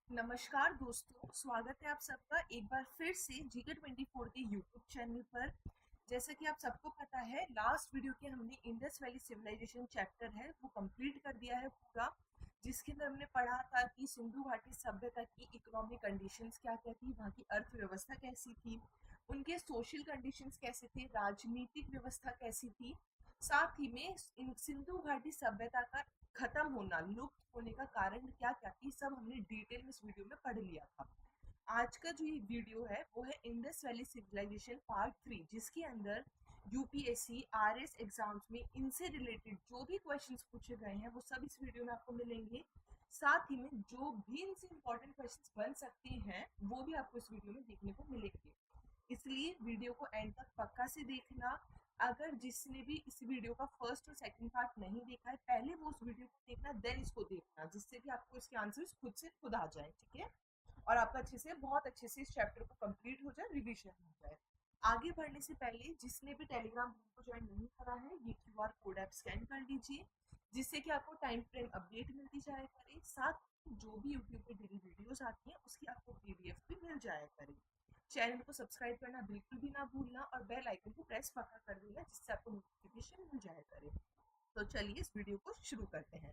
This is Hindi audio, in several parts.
नमस्कार दोस्तों, स्वागत है आप सबका एक बार फिर से जीके 24 के यूट्यूब चैनल पर। जैसा कि आप सबको पता है, लास्ट वीडियो के हमने इंडस वैली सिविलाइजेशन चैप्टर है वो कंप्लीट कर दिया है पूरा, जिसके अंदर हमने पढ़ा था कि सिंधु घाटी सभ्यता की इकोनॉमिक कंडीशंस क्या क्या थी, वहाँ की अर्थव्यवस्था कैसी थी, उनके सोशल कंडीशंस कैसे थे, राजनीतिक व्यवस्था कैसी थी। साथ ही में सिंधु घाटी सभ्यता का खत्म होना, लुप्त होने का कारण क्या क्या थी, सब हमने डिटेल में इस वीडियो में पढ़ लिया था। आज का जो ये वीडियो है वो है इंडस वैली सिविलाइजेशन पार्ट 3, जिसके अंदर यूपीएससी आरएस एग्जाम्स में इनसे रिलेटेड जो भी क्वेश्चंस पूछे गए हैं वो सब इस वीडियो में आपको मिलेंगे। साथ ही में जो भी इनसे इंपॉर्टेंट क्वेश्चंस बन सकते हैं वो भी आपको इस वीडियो में देखने को मिलेंगे। इसलिए वीडियो को एंड तक पक्का से देखना। अगर जिसने भी इस वीडियो का फर्स्ट और सेकंड पार्ट नहीं देखा है, पहले वो उस वीडियो को देखना, देन इसको देखना, जिससे कि आपको इसके आंसर्स खुद से खुद आ जाए, ठीक है। और आपका अच्छे से, बहुत अच्छे से इस चैप्टर को कंप्लीट हो जाए, रिवीजन हो जाए। आगे बढ़ने से पहले जिसने भी टेलीग्राम ग्रुप को ज्वाइन नहीं करा है, ये क्यूआर कोड आप स्कैन कर लीजिए, जिससे कि आपको टाइम फ्रेम अपडेट मिलती जाया करे। साथ जो भी यूट्यूब पे डेली वीडियोस आती हैं उसकी आपको पीडीएफ भी मिल जाया करे। चैनल को सब्सक्राइब करना बिल्कुल भी ना भूलना और बेल आइकन को प्रेस पक्का कर देना, जिससे आपको नोटिफिकेशन मिल जाया करे। तो चलिए इस वीडियो को शुरू करते हैं।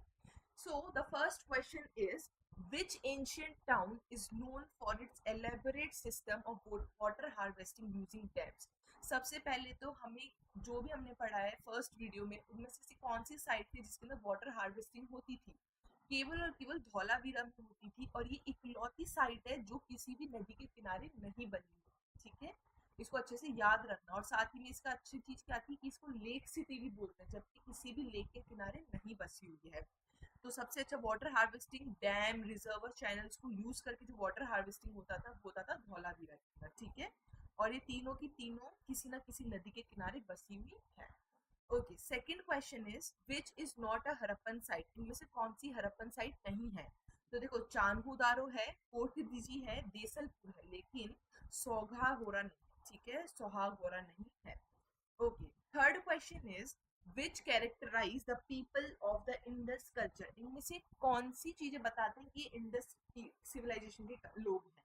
So the first question is, which ancient town is known for its elaborate system of water harvesting using dams? सबसे पहले तो हमें जो भी हमने पढ़ा है फर्स्ट वीडियो में, उनमें से कौन सी साइट थी जिसके अंदर वाटर हार्वेस्टिंग होती थी? केवल और केवल धौलावीरा में होती थी, और ये इकलौती साइट है जो किसी भी नदी के किनारे नहीं बनी हुई, ठीक है। इसको अच्छे से याद रखना। और साथ ही में इसका अच्छी चीज क्या थी कि इसको लेक सिटी भी बोलते हैं, जबकि किसी भी लेक के किनारे नहीं बसी हुई है। तो सबसे अच्छा water harvesting dam, reservoir, channels को यूज करके जो वाटर हार्वेस्टिंग होता था धौलावीरा के अंदर, ठीक है। और ये तीनों की तीनों किसी ना किसी नदी के किनारे बसी हुई है। Okay, second question is, which is not a Harappan site? इनमें से कौन सी हरप्पन साइट नहीं है? तो देखो, चांगुदारो है, कोटदीजी है, देसलपुर है, लेकिन सोघागोरा नहीं, ठीक है, सोहागोरा नहीं है। Okay, third question is, which characterise the people of the Indus culture? इनमें से कौन सी चीजें बताते हैं कि इंडस सिविलाइजेशन के लोग हैं?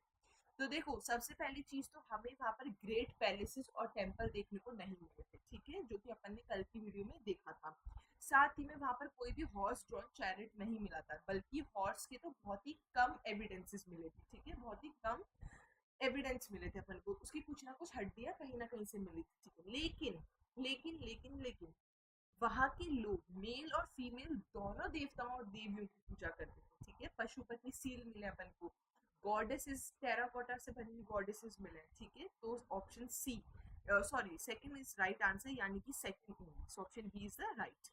तो देखो, सबसे पहली चीज तो हमें वहां पर ग्रेट पैलेसेस और टेम्पल देखने को नहीं मिले थे, ठीक है, जो कि अपन ने कल की वीडियो में देखा था। साथ ही में वहां पर कोई भी हॉर्स ड्रॉन चैरिट नहीं मिला था, बल्कि हॉर्स के तो बहुत ही कम एविडेंसेस मिले थे, ठीक है, बहुत ही कम एविडेंस मिले थे अपन को। उसकी कुछ ना कुछ हड्डियां कहीं ना कहीं से मिली थी, ठीक है। लेकिन लेकिन लेकिन लेकिन वहां के लोग मेल और फीमेल दोनों देवताओं और देवियों की पूजा करते थे, ठीक है। पशुपति सील मिले अपन को, गॉडेसेस टेराकोटा से बनी हुई गॉडेसेस मिले, ठीक है। तो option C, sorry, second is right answer, यानी कि second option B is the right.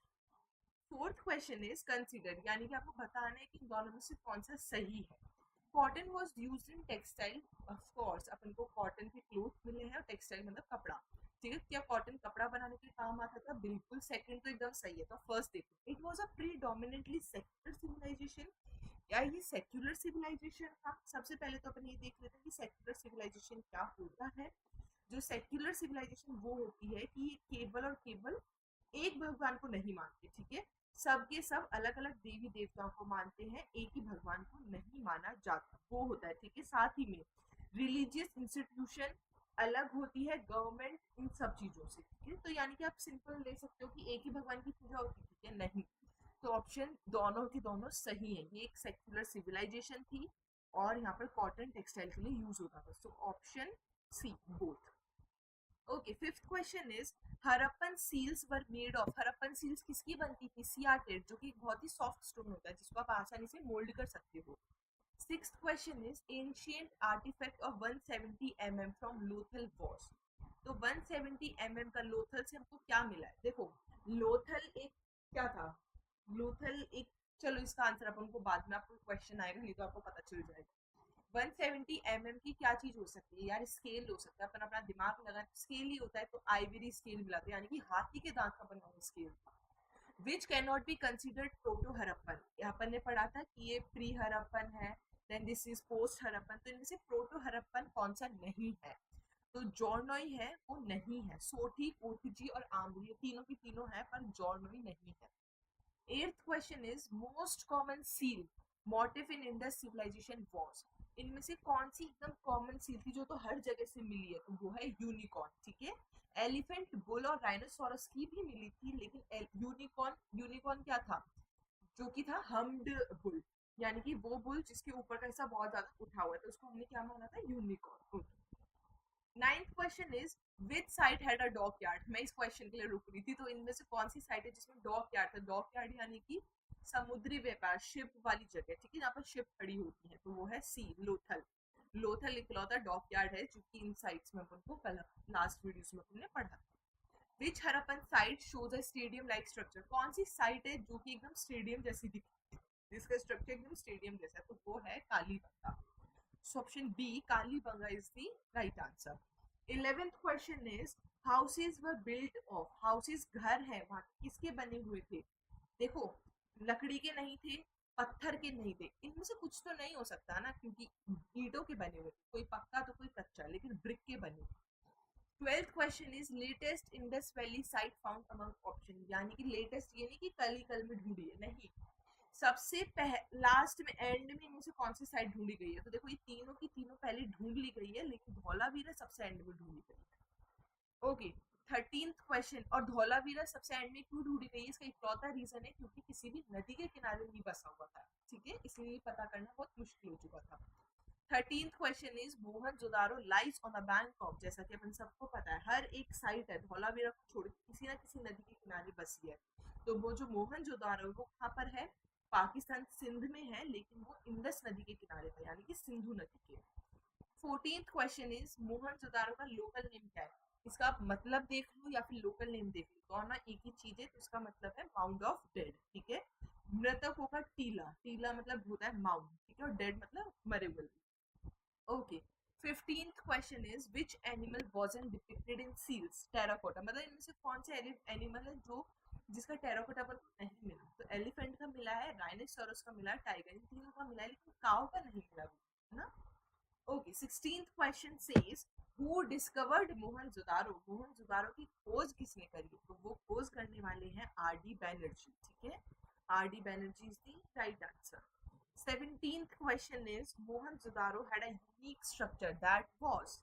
Fourth question is consider, यानी कि आपको बताना है कि इन दोनों में से कौन सा सही है। Cotton was use in textile, of course अपन को कॉटन के क्लोथ मिले हैं, और टेक्सटाइल मतलब कपड़ा, ठीक है। क्या कॉटन कपड़ा बनाने के काम आता था? बिल्कुल। सेकंड तो एकदम सही है। तो फर्स्ट देखो, it was a predominantly secular civilisation. या ये सेक्युलर सिविलाइजेशन था? सबसे पहले तो अपन ये देख लेते हैं कि सेक्युलर सिविलाइजेशन क्या होता है। जो सेक्युलर सिविलाइजेशन वो होती है कि ये केवल और केवल एक भगवान को नहीं मानते, ठीक है। सबके सब अलग अलग देवी देवताओं को मानते हैं, एक ही भगवान को नहीं माना जाता, वो होता है, ठीक है। साथ ही में रिलीजियस इंस्टीट्यूशन अलग होती है, गवर्नमेंट, इन सब चीजों से, ठीक है। तो यानी कि आप सिंपल ले सकते हो कि एक ही भगवान की पूजा होती है, ठीक है, नहीं। तो ऑप्शन दोनों की दोनों सही है, ये एक सेक्युलर सिविलाइजेशन थी, और यहाँ पर कॉटन टेक्सटाइल के लिए यूज होता था। So option C, both. Okay, fifth question is, Harappan seals were made of? Harappan seals किसकी बनती थी? सियाटेट, जो कि एक बहुत ही सॉफ्ट स्टोन होता है, जिसको आप आसानी से मोल्ड कर सकते हो। Sixth question is, ancient artefact of 170 mm फ्रॉम लोथल वॉज? तो 170 mm का लोथल से हमको क्या मिला है? देखो, लोथल एक क्या था? लोथल एक, चलो इसका आंसर अपन को बाद में, आपको क्वेश्चन आएगा, नहीं तो आपको पता चल जाएगा। 170 mm की क्या चीज हो सकती है यार? स्केल हो सकता है। अपन अपना दिमाग लगा, स्केल ही होता है, तो आइवरी स्केल मिला था, यानी कि हाथी के दांत का बना हुआ स्केल था। Which can not be considered proto Harappan? अपन ने पढ़ा था कि ये प्री हरप्पन है, then this is post Harappan. तो इनमें से प्रोटो हरप्पन कौन सा नहीं है? तो जॉर्नोई है, वो नहीं है। सोठी, कोटजी और आम्बू, ये तीनों की तीनों है, पर जॉर्नोई नहीं है। Eighth question is, most common seal motif in Indus civilisation was, इनमें से कौन सी एकदम कॉमन सील थी जो तो हर जगह से मिली है, तो वो है यूनिकॉर्न, ठीक है। एलिफेंट, बुल और राइनोसोरस की भी मिली थी, लेकिन यूनिकॉर्न, यूनिकॉर्न क्या था, जो कि था हम्ड बुल, यानी कि वो बुल जिसके ऊपर का हिस्सा बहुत ज्यादा उठा हुआ है, तो उसको हमने क्या माना था, unicorn. Ninth question is which site had a dockyard, मैं इस क्वेश्चन के लिए रुक रही थी, तो इनमें से कौन सी साइट है जिसमें डॉक यार्ड था, डॉक यार्ड यानी कि समुद्री व्यापार, शिप वाली जगह, ठीक है, जहाँ पर शिप खड़ी होती है, तो वो है सी, लोथल। लोथल इकलौता डॉक यार्ड है जो कि इन साइट्स में अपन को कल लास्ट वीडियोस में हमने पढ़ा। Which Harappan site shows a stadium like structure, कौन सी साइट है जो कि एकदम स्टेडियम जैसी दिखती है, जिसका स्ट्रक्चर एकदम स्टेडियम जैसा है, तो वो है Kalibangan. So option B, Kalibanga is the right answer. 11th question is houses were built of, houses घर है वहाँ किसके बने हुए थे, देखो लकड़ी के नहीं थे, पत्थर के नहीं थे, इनमें से कुछ तो नहीं हो सकता ना, क्योंकि ईंटों के बने हुए थे, कोई पक्का तो कोई कच्चा, लेकिन ब्रिक के बने हुए। 12th question is latest Indus valley site found among option, यानी कि लेटेस्ट ये नहीं कि कल ही कल में ढूंढी है, नहीं, सबसे लास्ट में एंड में इनमें से कौन सी साइड ढूंढी गई है, तो देखो ये तीनों की तीनों पहले ढूंढ ली गई है, लेकिन धौलावीरा सबसे एंड में ढूंढी गई है। ओके, 13th क्वेश्चन, और धौलावीरा सबसे एंड में क्यों ढूंढी गई है, इसका इकलौता रीजन है क्योंकि किसी भी नदी के किनारे नहीं बसा हुआ था, ठीक है, इसलिए पता करना बहुत मुश्किल हो चुका था। 13th question is Mohenjodaro lies on the bank of, जैसा कि अपन सबको पता है हर एक साइट है धौलावीरा को छोड़ किसी ना किसी नदी के किनारे बसी है, तो वो जो मोहनजोदारो है वो कहाँ पर है, पाकिस्तान सिंध में है, लेकिन वो इंडस नदी के किनारे पर, यानी कि सिंधु नदी के। 14th क्वेश्चन इज मोहनजोदारो का लोकल नेम क्या है, इसका आप मतलब देख लो या फिर लोकल नेम देख लो, दोनों एक ही चीज है, तो इसका मतलब है माउंड ऑफ डेड, ठीक है। मृतकों का टीला, टीला मतलब होता है माउंड, ठीक है, और डेड मतलब मरे हुए। Okay, 15th question is which animal wasn't depicted in seals, terracotta, मतलब इनमें से कौन से एनिमल है जो जिसका टेराकोटा पर नहीं मिला, तो एलिफेंट का मिला है, राइनोसोरस का मिला है, टाइगर, इन तीनों का मिला है, लेकिन काऊ का नहीं मिला, है ना। Okay, 16th question says who discovered Mohenjodaro, Mohenjodaro की खोज किसने करी, तो वो खोज करने वाले हैं आर डी बैनर्जी, ठीक है, R D Banerjee is the right answer. 17th question is Mohenjodaro had a unique structure that was,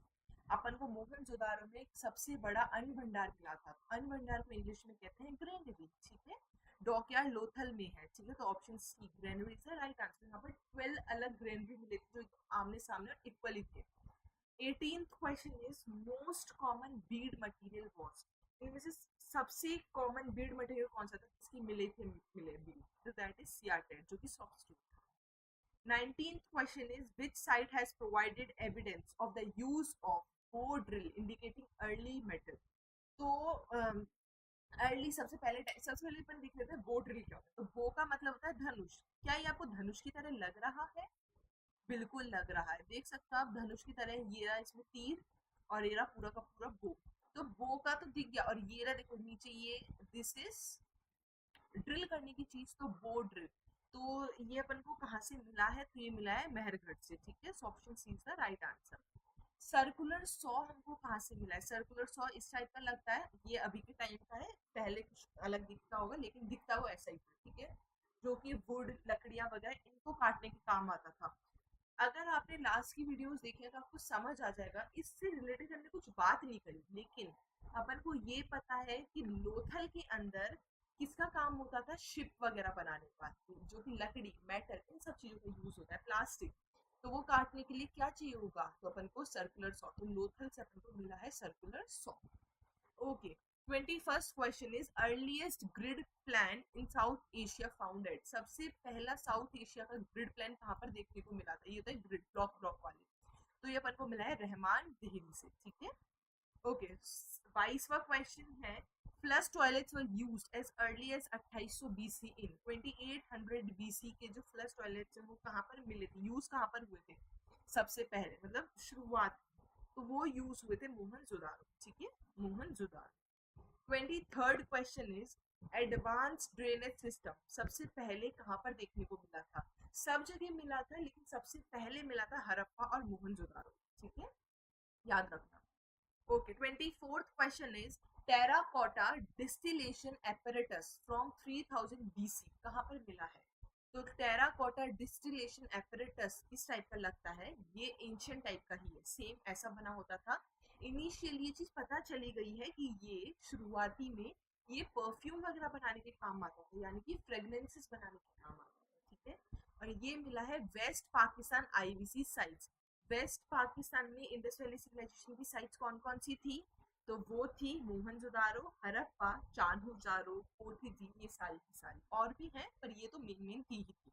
अपन को मोहनजोदारो में एक सबसे बड़ा अन्न भंडार मिला था, अन्न भंडार को इंग्लिश में कहते हैं ग्रेनरी, ठीक है, डॉकयार्ड लोथल में है, ठीक है, तो option C granary is the right answer. यहाँ पर 12 अलग ग्रेनरी मिले थे जो आमने सामने और इक्वली थे। 18th question is most common Beed material was, इनमें से सबसे कॉमन बीड मटेरियल कौन सा था जिसकी मिले बीड, तो दैट इज सियाटेट, जो कि soft. 19th question is which site has provided evidence of the use of bow drill indicating early metal, तो अर्ली सबसे पहले अपन देख लेते हैं बो ड्रिल क्या होता है, तो बो का मतलब होता है धनुष, क्या ये आपको धनुष की तरह लग रहा है, बिल्कुल लग रहा है, देख सकते हो आप धनुष की तरह, ये रहा इसमें तीर और ये रहा पूरा का पूरा बो, तो बो का तो दिख गया, और ये रहा देखो नीचे ये, दिस इज ड्रिल करने की चीज, तो बो ड्रिल, तो ये अपन को कहाँ से मिला है, तो ये मिला है मेहरगढ़ से, ठीक है, so option C is the right answer. Circular saw हमको कहाँ से मिला है, सर्कुलर सॉ इस टाइप का लगता है, ये अभी के टाइम का है, पहले कुछ अलग दिखता होगा, लेकिन दिखता वो ऐसा ही था, ठीक है, जो कि वुड लकड़ियां वगैरह इनको काटने के काम आता था। अगर आपने लास्ट की वीडियोस देखी है तो आपको समझ आ जाएगा, इससे रिलेटेड हमने कुछ बात नहीं करी, लेकिन अपन को ये पता है कि लोथल के अंदर किसका काम होता था, शिप वगैरह बनाने का, जो कि लकड़ी, मेटल, इन सब चीजों का यूज होता है, प्लास्टिक, तो वो काटने के लिए क्या चाहिए होगा, तो अपन को सर्कुलर सॉ, तो लोथल से अपन को मिला है circular saw. Okay, 21st question is earliest grid plan in south Asia founded, सबसे पहला साउथ एशिया का ग्रिड प्लान कहाँ पर देखने को मिला था, ये होता है ग्रिड ब्लॉक ब्लॉक वाले, तो ये अपन को मिला है रहमान देहली से, ठीक है। ओके, 22वां क्वेश्चन है flush toilets were used as early as 2800 BC इन 2800 बीसी के जो फ्लश टॉयलेट्स हैं वो कहाँ पर मिले थे, यूज कहाँ पर हुए थे सबसे पहले, मतलब शुरुआत, तो वो यूज हुए थे मोहनजोदारो, ठीक है, Mohenjodaro. 23rd question is advance drainage system सबसे पहले कहाँ पर देखने को मिला था, सब जगह मिला था, लेकिन सबसे पहले मिला था हड़प्पा और मोहनजोदारो, ठीक है, याद रखना। Okay, 24th question is terracotta distillation apparatus from 3000 BC कहाँ पर मिला है, तो टेराकोटा डिस्टिलेशन एपरेटस इस टाइप का लगता है, ये एंशियंट टाइप का ही है, सेम ऐसा बना होता था। इनिशियली ये चीज पता चली गई है कि ये शुरुआती में ये परफ्यूम वगैरह बनाने के काम आता था, यानी कि फ्रेगनेंसेस बनाने के काम आता था, ठीक है। और ये मिला है west Pakistan IVC sites. West Pakistan में इंडस वैली सिविलाइजेशन की साइट्स कौन कौन सी थी? तो वो थी मोहनजोदारो, हड़प्पा, चान्होजारो, पोर्टुगीज, ये सारी की सारी, और भी हैं पर ये तो मेन मेन की ही थी।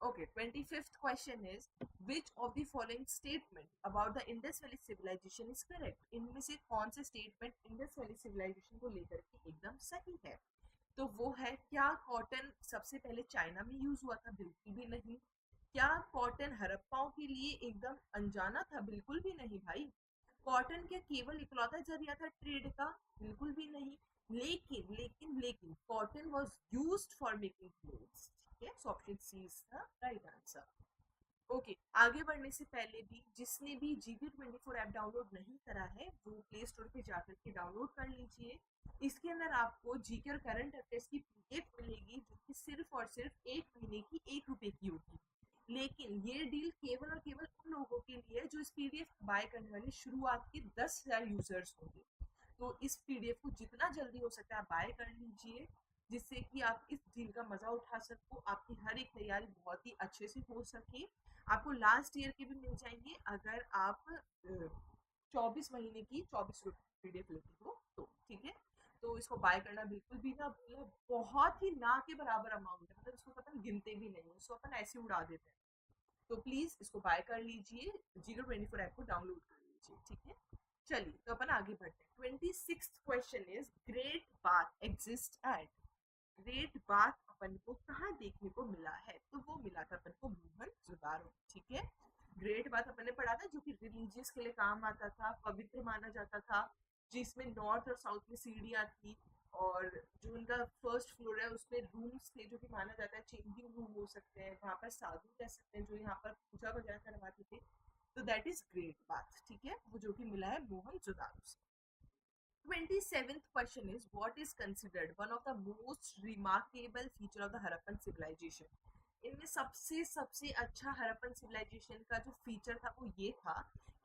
Okay, 25th question is which of the following statement about the Indus Valley civilization is correct? इनमें से कौन से स्टेटमेंट इंडस वैली सिविलाइजेशन को लेकर के एकदम सही है? तो वो है, क्या कॉटन सबसे पहले चाइना में यूज हुआ था? बिल्कुल भी नहीं। क्या कॉटन हड़प्पाओं के लिए एकदम अनजाना था? बिल्कुल भी नहीं भाई। कॉटन क्या केवल इकलौता जरिया था ट्रेड का? बिल्कुल भी नहीं। लेकिन लेकिन लेकिन cotton was used for making clothes, ठीक है। So option C is the right answer. Okay, आगे बढ़ने से पहले भी जिसने भी GK24 ऐप डाउनलोड नहीं करा है वो प्ले स्टोर पे जाकर के डाउनलोड कर लीजिए। इसके अंदर आपको जीके और करंट अफेयर्स की पीडीएफ मिलेगी, जो कि सिर्फ और सिर्फ 1 महीने की 1 रुपए की होगी। लेकिन ये डील केवल और केवल उन लोगों के लिए है जो इस पीडीएफ बाय करने वाले शुरुआत के 10,000 यूजर्स होंगे। तो इस पीडीएफ को जितना जल्दी हो सकता है बाय कर लीजिए, जिससे कि आप इस डील का मजा उठा सको, आपकी हर एक तैयारी बहुत ही अच्छे से हो सके। आपको लास्ट ईयर के भी मिल जाएंगे अगर आप 24 महीने की 24 रुपये पीडीएफ लेते हो तो, ठीक है। तो इसको बाय करना बिल्कुल भी ना भूलें, बहुत ही ना के बराबर अमाउंट है, मतलब इसको अपन गिनते भी नहीं, इसको अपन ऐसे उड़ा देते हैं। तो प्लीज इसको बाय कर लीजिए, GK24 ऐप को डाउनलोड कर लीजिए, ठीक है। चलिए तो अपन आगे बढ़ते हैं। 26th question is great bath exist at. Great bath अपन को कहाँ देखने को मिला है? तो वो मिला था अपन को मोहनजोदारो, ठीक है। ग्रेट बाथ अपन ने पढ़ा था, जो कि रिलीजियस के लिए काम आता था, पवित्र माना जाता था, जिसमें नॉर्थ और साउथ में सीढ़ियाँ थी, और जो उनका फर्स्ट फ्लोर है उसमें रूम्स थे, जो कि माना जाता है चेंजिंग रूम हो सकते हैं, वहाँ पर साधु रह सकते हैं जो यहाँ पर पूजा वगैरह करवाते थे। तो दैट इज ग्रेट बाथ, ठीक है, वो जो कि मिला है मोहनजोदारो से। 27th question is what is considered one of the most remarkable feature of the Harappan civilization? इनमें सबसे सबसे अच्छा हड़प्पन सिविलाइजेशन का जो फीचर था वो ये था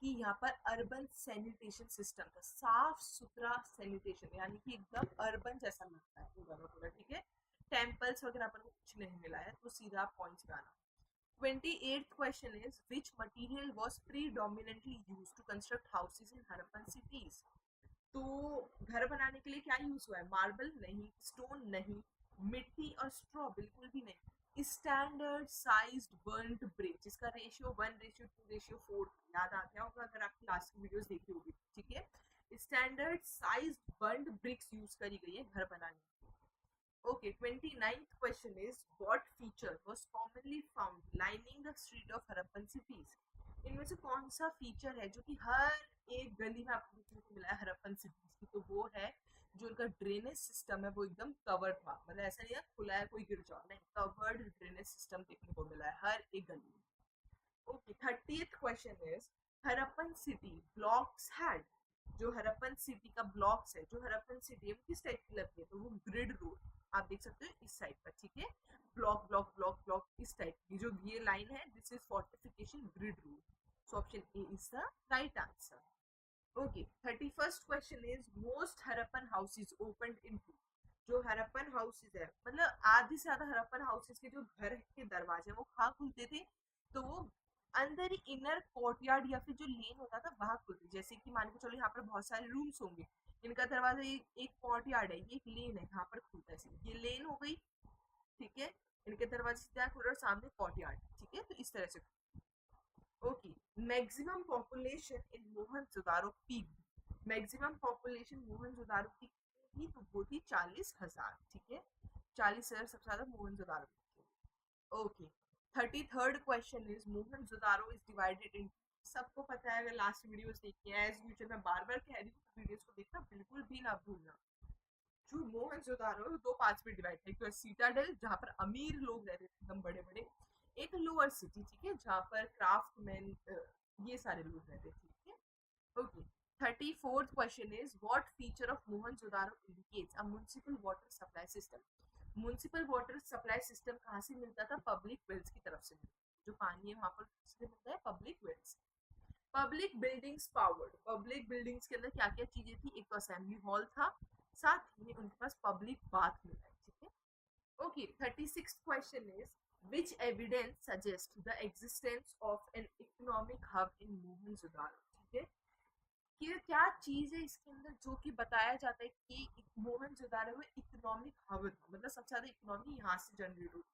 कि यहाँ पर अर्बन सैनिटेशन सिस्टम था, साफ सुथरा सैनिटेशन, यानी कि एकदम अर्बन जैसा लगता है पूरा का पूरा, ठीक है। टेम्पल्स वगैरह पर कुछ नहीं मिला है, तो सीधा पॉइंट्स लगाना। 28th question is which material was predominantly used to construct houses in Harappan cities? तो घर बनाने के लिए क्या यूज हुआ है? मार्बल नहीं, स्टोन नहीं, मिट्टी और स्ट्रॉ बिल्कुल भी नहीं, स्टैंडर्ड साइज्ड बर्न्ड ब्रिक, जिसका रेशियो 1:2:4 याद आ गया होगा अगर आपकी लास्ट की वीडियोस देखी होगी, ठीक है। Standard sized burnt bricks use करी गई है घर बनाने के लिए। Okay, 29th question is what feature was commonly found lining the street of Harappan cities? इनमें से कौन सा फीचर है जो कि हर एक गली में आपको देखने को मिला है हरप्पन सिटीज की? तो वो है जो उनका ड्रेनेज सिस्टम है वो एकदम कवर्ड था, मतलब ऐसा नहीं है खुला है कोई गिर जाओ, नहीं, कवर्ड ड्रेनेज सिस्टम देखने को मिला है हर एक गली में। Okay, 30th question is Harappan city blocks had. जो हरप्पन सिटी का ब्लॉक्स है, जो हरप्पन सिटी है वो किस टाइप की लगती है? तो वो ग्रिड रोड, आप देख सकते हो इस साइड पर, ठीक है। ब्लॉक ब्लॉक ब्लॉक ब्लॉक इस टाइप की जो ये लाइन है, this is fortification grid road. So option A is the right answer. Okay, 31st question is most Harappan houses opened into. जो हरप्पन हाउसेस है, मतलब आधे से ज्यादा हरप्पन हाउसेस के जो घर के दरवाजे वो कहाँ खुलते थे? तो वो अंदर ही इनर कोर्टयार्ड या फिर जो लेन होता था वहां खुलते। जैसे कि मान के चलो यहाँ पर बहुत सारे रूम्स होंगे, इनका दरवाजा एक कोर्टयार्ड है, ये एक लेन है, यहाँ पर खुलता है, ये लेन हो गई, ठीक है। इनके दरवाजे सीधा खुल रहा है, सामने कोर्टयार्ड, ठीक है, तो इस तरह से। Okay, maximum population in Mohenjodaro peak. Maximum population Mohenjodaro की थी तो वो थी 40,000, ठीक है। 40,000 सबसे ज्यादा मोहनजोदारो की। Okay, 33rd question is Mohenjodaro is divided in. सबको पता है, अगर लास्ट वीडियोस देखी है, एज यूजुअल मैं बार बार कह रही हूँ, वीडियोस को देखना बिल्कुल भी ना भूलना। जो मोहनजोदारो दो पार्ट्स में डिवाइड है, एक तो सीटाडेल जहाँ पर अमीर लोग रहते थे एकदम बड़े बड़े, एक लोअर सिटी, ठीक है, जहाँ पर क्राफ्टमैन ये सारे लोग रहते थे, ठीक है। Okay, 34th question is what feature of Mohenjodaro indicates a municipal water supply system. Municipal water supply system कहाँ से मिलता था? पब्लिक वेल्स की तरफ से मिलता, जो पानी है वहां पर किससे मिलता है? Public wells. Public buildings powered, public buildings के अंदर क्या क्या चीजें थी? एक तो असेंबली हॉल था, साथ ही में उनके पास पब्लिक बाथ मिला है, ठीक है। Okay, 36th question is which evidence suggests the existence of an economic hub in Mohenjodaro, ठीक है। कि क्या चीज है इसके अंदर जो कि बताया जाता है कि मोहनजोदारो में इकोनॉमिक हब था, मतलब सबसे ज्यादा इकोनॉमी यहाँ से जनरेट हुई,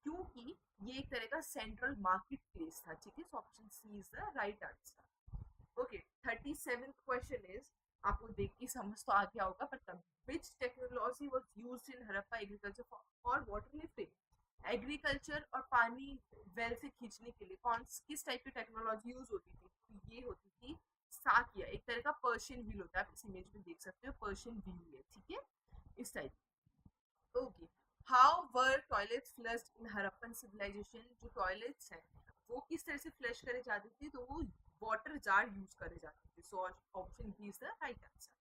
क्योंकि ये एक तरह का सेंट्रल मार्केट प्लेस था, ठीक है। So option C is the right answer. Okay, 37th question is, आपको देख के समझ तो आ गया होगा पर तब, विच technology was used in Harappa agriculture for water lifting? Agriculture और पानी वेल से खींचने के लिए कौन किस टाइप की टेक्नोलॉजी यूज होती थी? तो ये होती थी साकिया, एक तरह का पर्शियन व्हील होता है, आप इस इमेज में देख सकते हो, पर्शियन व्हील है, ठीक है, इस type. Okay, how were toilets flushed in Harappan civilisation? जो टॉयलेट्स हैं वो किस तरह से फ्लश करे जाती थी? तो वो वाटर जार यूज करे जाते थे। So option B is the right answer.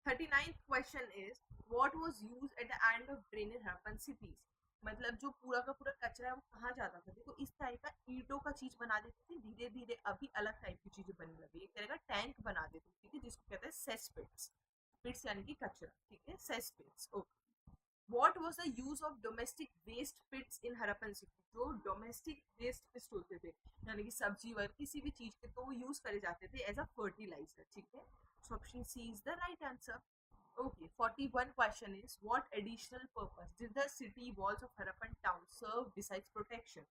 39th question is what was used at the end of drain in Harappan cities? मतलब जो पूरा का पूरा कचरा है वो कहाँ जाता था? देखो इस टाइप का ईंटों का चीज बना देते थे, धीरे धीरे अभी अलग टाइप की चीजें बनने लगी, एक तरह का टैंक बना देते थे, ठीक है, जिसको कहते हैं सेस पिट्स। पिट्स यानी कि कचरा, ठीक है, cesspits. Okay, What was the use of domestic waste pits in Harappan city? जो डोमेस्टिक वेस्ट पिट होते थे, यानी कि सब्जी वगैरह किसी भी चीज के, तो वो यूज करे जाते थे एज अ फर्टिलाइजर, ठीक है। So option C is the right answer. Okay, 41 question is what additional purpose did the city walls of Harappan town serve besides protection?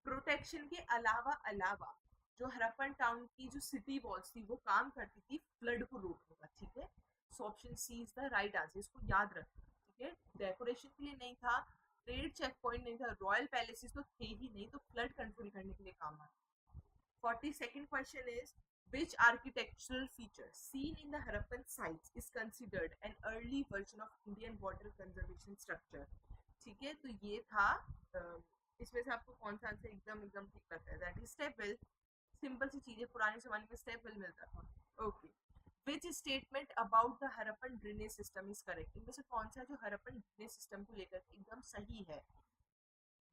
Protection के अलावा अलावा जो हरप्पन टाउन की जो सिटी वॉल्स थी वो काम करती थी फ्लड को रोकने का, ठीक है। So option C is the right answer, इसको याद रखना, ठीक है। डेकोरेशन के लिए नहीं था, ट्रेड चेक पॉइंट नहीं था, रॉयल पैलेसेस तो थे ही नहीं, तो फ्लड कंट्रोल करने के लिए काम आता। 42nd question is which architectural feature seen in the Harappan sites is considered an early version of Indian water conservation structure? ठीक है, तो ये था इसमें से आपको कौन सा आंसर एकदम एकदम ठीक लगता है? That is step well. Simple सी चीजें, पुराने जमाने में स्टेप वेल मिलता था। Okay, which statement about the Harappan drainage system is correct? इनमें से कौन सा जो हरप्पन ड्रेनेज सिस्टम को लेकर एकदम सही है?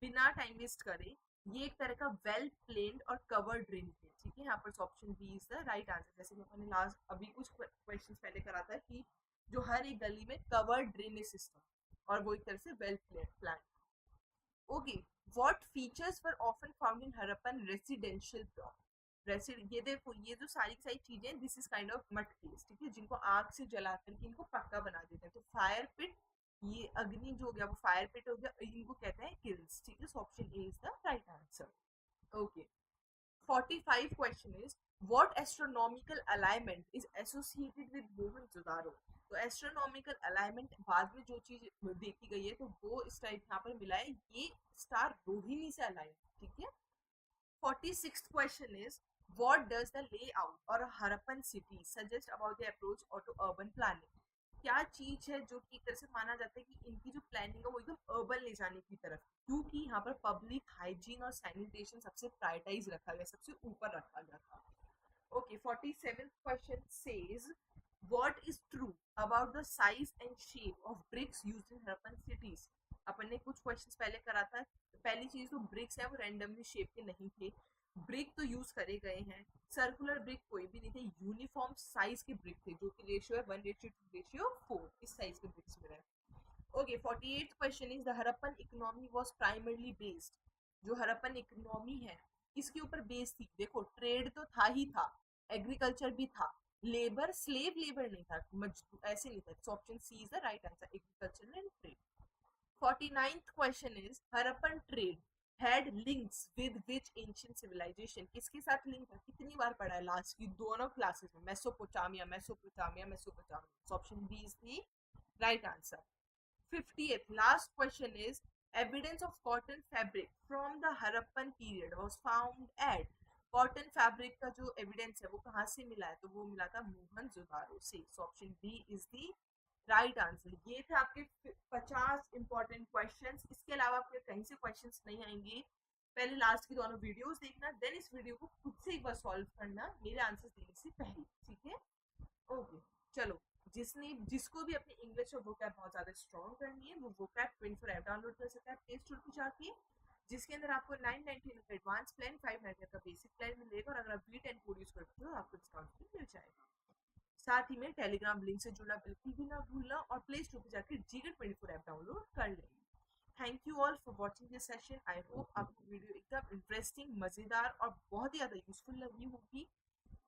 बिना टाइम वेस्ट करे, ये एक तरह का वेल प्लेन्ड और कवर्ड ड्रेन है, ठीक है। यहाँ पर option B is the right answer. जैसे कि मैंने लास्ट अभी कुछ क्वेश्चन पहले करा था कि जो हर एक गली में कवर्ड ड्रेनेज सिस्टम, और वो एक तरह से well plan. Okay, what features were often found in Harappan residential plot? ये देखो, ये जो सारी की सारी चीजें, दिस इज काइंड ऑफ मट केस, ठीक है, जिनको आग से जला करके इनको पक्का बना देते हैं। तो फायर पिट, ये अग्नि जो हो गया वो फायर पिट हो गया, इनको कहते हैं किल्स, ठीक है। So option A is the right answer. Okay, 45 question is what astronomical alignment is associated with Mohenjodaro? तो एस्ट्रोनॉमिकल अलाइनमेंट बाद में जो चीज देखी गई है, तो वो इस टाइप यहाँ पर मिला है, ये स्टार रोहिणी से अलाइन, ठीक है। 46th question is what does the layout or Harappan city suggest about the approach or to urban planning? क्या चीज है जो कि एक तरह से माना जाता है कि इनकी जो प्लानिंग है वो एकदम अर्बन ले जाने की तरफ, क्योंकि यहाँ पर पब्लिक हाइजीन और सैनिटेशन सबसे प्रायोरिटाइज रखा गया, सबसे ऊपर रखा गया था। Okay, 47th question says what is true about the size and shape of bricks used in Harappan cities? अपन ने कुछ क्वेश्चंस पहले करा था। पहली चीज तो ब्रिक्स है वो रैंडमली शेप के नहीं थे, ब्रिक तो यूज करे गए हैं, सर्कुलर ब्रिक कोई भी नहीं थे, यूनिफॉर्म साइज के ब्रिक थे, जो कि रेशियो है 1:2:4, इस साइज के ब्रिक्स में रहे। Okay, 48th question is the Harappan economy was primarily based? जो हरप्पन इकोनॉमी है इसके ऊपर बेस थी, देखो ट्रेड तो था ही था, एग्रीकल्चर भी था, लेबर स्लेव लेबर नहीं था, मजदूर ऐसे नहीं था। So option C is the right answer, agriculture and trade. 49th question is Harappan trade had links with which ancient civilization? किसके साथ लिंक है? कितनी बार पढ़ा है लास्ट की दोनों क्लासेस में? Mesopotamia, Mesopotamia, Mesopotamia. Option B is the right answer. 50th last question is evidence of cotton fabric from the Harappan period was found at? Cotton fabric का जो एविडेंस है वो कहाँ से मिला है? तो वो मिला था मोहनजोदारो से। So option B is the right answer. ये थे आपके 50 इंपॉर्टेंट क्वेश्चंस। इसके अलावा आपके कहीं से क्वेश्चंस नहीं आएंगे, पहले लास्ट की दोनों वीडियोस देखना, देन इस वीडियो को खुद से एक बार सॉल्व करना मेरे आंसर्स देने से पहले, ठीक है। ओके, चलो जिसको भी अपनी इंग्लिश और वोकैब बहुत ज़्यादा स्ट्रॉन्ग करनी है वो वोकैब 24 ऐप डाउनलोड कर सकता है प्ले स्टोर पर जाके, जिसके अंदर आपको 999 का एडवांस प्लान, 599 का बेसिक प्लान मिलेगा, और अगर आप V10 कोड यूज करते हो आपको डिस्काउंट भी मिल जाएगा। साथ ही में टेलीग्राम लिंक से जुड़ना बिल्कुल भी ना भूलना, और प्ले स्टोर पर जाकर जीगर 24 ऐप डाउनलोड कर लेना। Thank you all for watching this session. I hope आपको वीडियो एकदम इंटरेस्टिंग, मज़ेदार और बहुत ही ज़्यादा यूजफुल लगी होगी।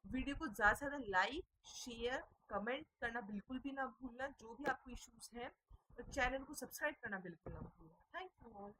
वीडियो को ज़्यादा से ज़्यादा लाइक, शेयर, कमेंट करना बिल्कुल भी ना भूलना जो भी आपको इश्यूज हैं, और चैनल को सब्सक्राइब करना बिल्कुल ना भूलना। Thank you all.